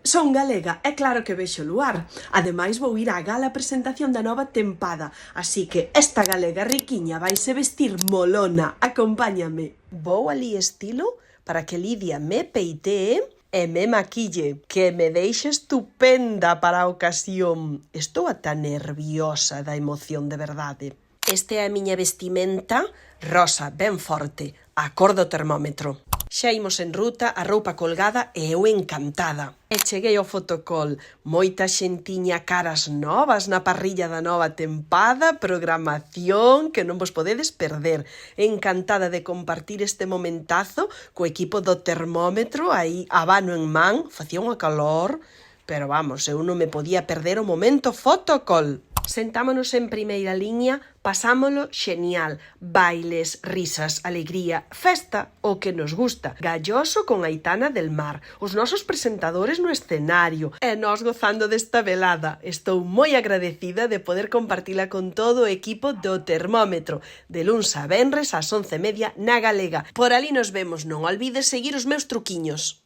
Son galega e claro que vexo o luar. Ademais vou ir á gala presentación da nova tempada, así que esta galega riquiña vaise vestir molona. Acompáñame. Vou alí estilo para que Lidia me peitee e me maquille, que me deixe estupenda para a ocasión. Estou ata nerviosa da emoción de verdade. Esta é a miña vestimenta rosa, ben forte, a cor do termómetro. Xa imos en ruta, a roupa colgada e eu encantada. E cheguei ao fotocall, moita xentiña, caras novas na parrilla da nova tempada, programación que non vos podedes perder. Encantada de compartir este momentazo co equipo do termómetro, aí abano en man, facía unha calor, pero vamos, eu non me podía perder o momento fotocall. Sentámonos en primeira liña, pasámolo xenial, bailes, risas, alegría, festa, o que nos gusta, Galloso con Aitana del Mar, os nosos presentadores no escenario e nós gozando desta velada. Estou moi agradecida de poder compartila con todo o equipo do Termómetro, de luns a venres ás 11:30 na Galega. Por ali nos vemos, non olvides seguir os meus truquiños.